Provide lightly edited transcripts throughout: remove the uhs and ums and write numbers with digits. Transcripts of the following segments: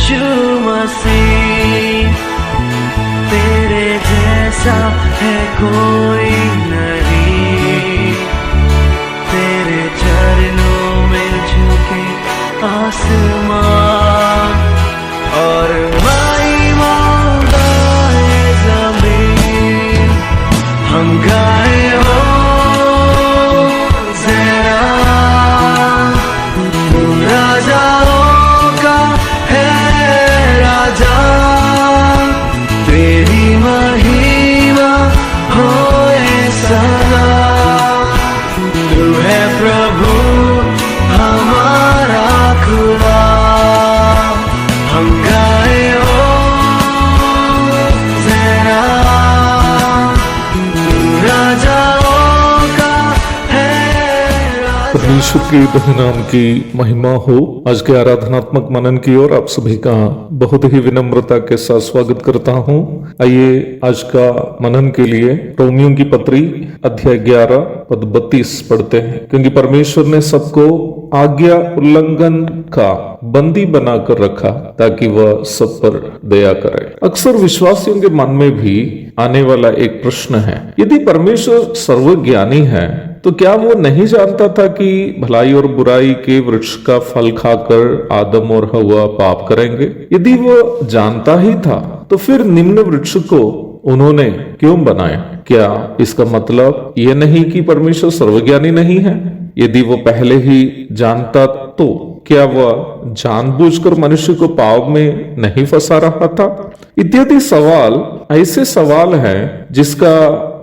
यीशु मसीह, तेरे जैसा है कोई नहीं, तेरे चरणों में झुके आसमान और महिमा गाए ज़मीन। हम गाए हो ज़रा, तू राजाओं का है राजा, तेरी महिमा होए सदा। तू है प्रभु हमारा खुदा, हम गाए हो ज़रा, तू राजाओं का है राजा। परमेश्वर के धन्य नाम की महिमा हो। आज के आराधनात्मक मनन की ओर आप सभी का बहुत ही विनम्रता के साथ स्वागत करता हूं। आइए आज का मनन के लिए रोमियों की पत्री अध्याय 11 पद 32 पढ़ते हैं। क्योंकि परमेश्वर ने सबको आज्ञा उल्लंघन का बंदी बनाकर रखा ताकि वह सब पर दया करे। अक्सर विश्वासियों के मन में भी आने वाला एक प्रश्न है, यदि परमेश्वर सर्वज्ञानी है तो क्या वो नहीं जानता था कि भलाई और बुराई के वृक्ष का फल खाकर आदम और हव्वा पाप करेंगे? यदि वो जानता ही था तो फिर निम्न वृक्ष को उन्होंने क्यों बनाया? क्या इसका मतलब ये नहीं कि परमेश्वर सर्वज्ञानी नहीं है? यदि वो पहले ही जानता तो क्या वह जानबूझकर मनुष्य को पाप में नहीं फंसा रहा था? इत्यादि सवाल ऐसे सवाल हैं जिसका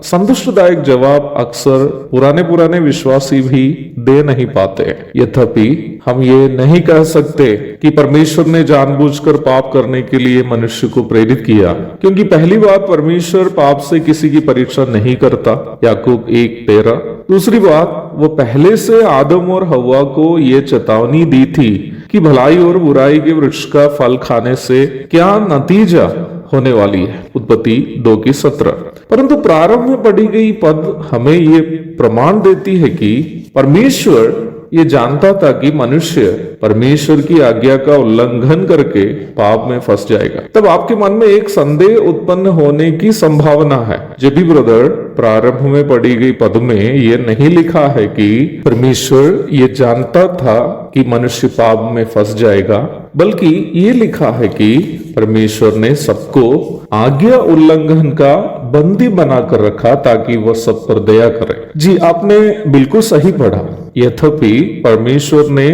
संतुष्टदायक जवाब अक्सर पुराने विश्वासी भी दे नहीं पाते। यद्यपि हम ये नहीं कह सकते कि परमेश्वर ने जानबूझकर पाप करने के लिए मनुष्य को प्रेरित किया, क्योंकि पहली बात, परमेश्वर पाप से किसी की परीक्षा नहीं करता, याकूब 1:13। दूसरी बात, वो पहले से आदम और हव्वा को ये चेतावनी दी थी कि भलाई और बुराई के वृक्ष का फल खाने से क्या नतीजा होने वाली है। उत्पत्ति 2:17। परंतु प्रारंभ में पढ़ी गई पद हमें ये प्रमाण देती है कि परमेश्वर ये जानता था कि मनुष्य परमेश्वर की आज्ञा का उल्लंघन करके पाप में फंस जाएगा। तब आपके मन में एक संदेह उत्पन्न होने की संभावना है। जब भी ब्रदर, प्रारंभ में पढ़ी गई पद में ये नहीं लिखा है कि परमेश्वर ये जानता था कि मनुष्य पाप में फंस जाएगा, बल्कि ये लिखा है कि परमेश्वर ने सबको आज्ञा उल्लंघन का बंदी बनाकर रखा ताकि वह सब पर दया करे। जी, आपने बिल्कुल सही पढ़ा। यद्यपि परमेश्वर ने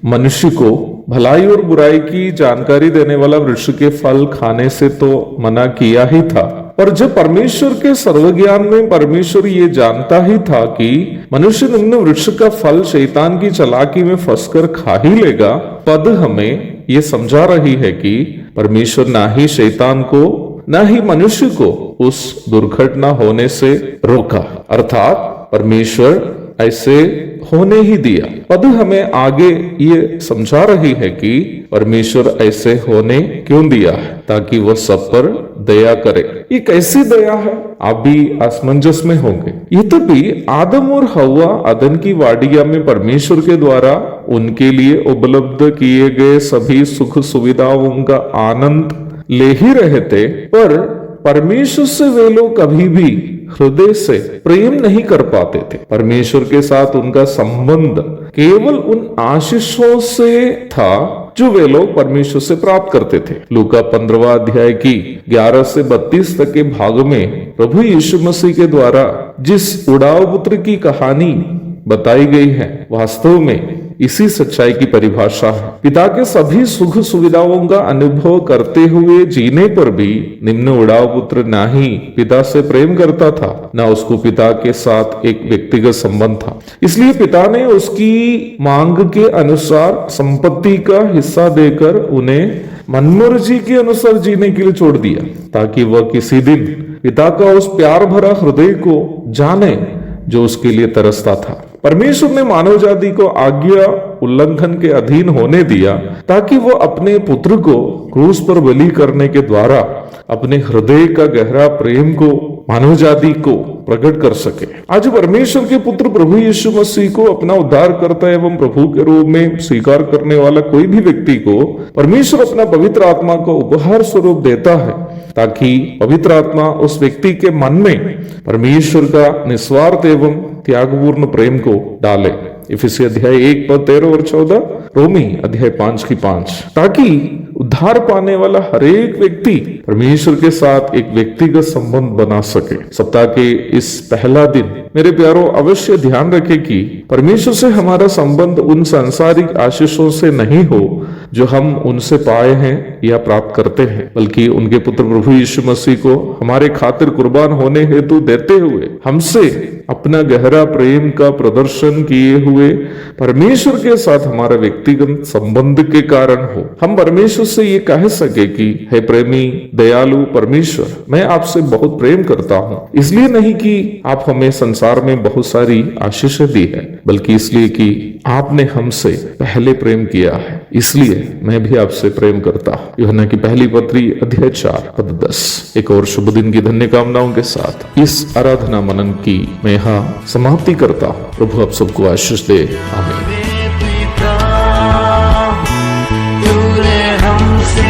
मनुष्य को भलाई और बुराई की जानकारी देने वाला वृक्ष के फल खाने से तो मना किया ही था, और जब परमेश्वर के सर्वज्ञान में परमेश्वर ये जानता ही था कि मनुष्य निम्न वृक्ष का फल शैतान की चालाकी में फंसकर खा ही लेगा, पद हमें ये समझा रही है कि परमेश्वर ना ही शैतान को ना ही मनुष्य को उस दुर्घटना होने से रोका, अर्थात परमेश्वर ऐसे होने ही दिया। पद हमें आगे ये समझा रही है कि परमेश्वर ऐसे होने क्यों दिया है, ताकि वह सब पर दया करे। ये कैसी दया है, आप भी असमंजस में होंगे। ये तो भी आदम और हव्वा अदन की वाटिका में परमेश्वर के द्वारा उनके लिए उपलब्ध किए गए सभी सुख सुविधाओं का आनंद ले ही रहे थे, पर परमेश्वर से वे लोग कभी भी हृदय से प्रेम नहीं कर पाते थे। परमेश्वर के साथ उनका संबंध केवल उन आशीषों से था जो वे लोग परमेश्वर से प्राप्त करते थे। लूका 15वां अध्याय की 11 से 32 तक के भाग में प्रभु यीशु मसीह के द्वारा जिस उड़ाऊ पुत्र की कहानी बताई गई है, वास्तव में इसी सच्चाई की परिभाषा है। पिता के सभी सुख सुविधाओं का अनुभव करते हुए जीने पर भी निम्न उड़ाऊ पुत्र ना ही पिता से प्रेम करता था, ना उसको पिता के साथ एक व्यक्तिगत संबंध था। इसलिए पिता ने उसकी मांग के अनुसार संपत्ति का हिस्सा देकर उन्हें मनमर्जी के अनुसार जीने के लिए छोड़ दिया, ताकि वह किसी दिन पिता का उस प्यार भरा हृदय को जाने जो उसके लिए तरसता था। परमेश्वर ने मानव जाति को आज्ञा उल्लंघन के अधीन होने दिया ताकि वो अपने पुत्र को क्रूस पर बलि करने के द्वारा अपने हृदय का गहरा प्रेम को मानव जाति को प्रकट कर सके। आज परमेश्वर के पुत्र प्रभु यीशु मसीह को अपना उद्धारकर्ता एवं प्रभु के रूप में स्वीकार करने वाला कोई भी व्यक्ति को परमेश्वर अपना पवित्र आत्मा को उपहार स्वरूप देता है, ताकि पवित्र आत्मा उस व्यक्ति के मन में परमेश्वर का निस्वार्थ एवं त्यागपूर्ण प्रेम को डाले। इफिसी अध्याय 1 पद 13 और 14, रोमी अध्याय 5 की 5, ताकि उद्धार पाने वाला हर एक व्यक्ति परमेश्वर के साथ एक व्यक्तिगत संबंध बना सके। सप्ताह के इस पहला दिन मेरे प्यारों अवश्य ध्यान रखें कि परमेश्वर से हमारा संबंध उन सांसारिक आशीषों से नहीं हो जो हम उनसे पाए हैं या प्राप्त करते हैं, बल्कि उनके पुत्र प्रभु यीशु मसीह को हमारे खातिर कुर्बान होने हेतु देते हुए हमसे अपना गहरा प्रेम का प्रदर्शन किए हुए परमेश्वर के साथ हमारा व्यक्तिगत संबंध के कारण हो। हम परमेश्वर से ये कह सके कि हे प्रेमी दयालु परमेश्वर, मैं आपसे बहुत प्रेम करता हूँ, इसलिए नहीं कि आप हमें संसार में बहुत सारी आशीषें दी है, बल्कि इसलिए कि आपने हमसे पहले प्रेम किया है, इसलिए मैं भी आपसे प्रेम करता हूँ। यूहन्ना की पहली पत्री अध्याय 4 पद 10। एक और शुभ दिन की धन्य कामनाओं के साथ इस आराधना मनन की मैं यहाँ समाप्ति करता हूँ। प्रभु आप सबको आशीष दे, आमीन। तूने हमसे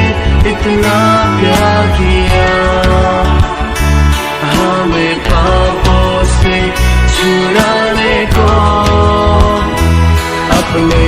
इतना प्यार किया, हमें पापों से छुड़ाने को अपने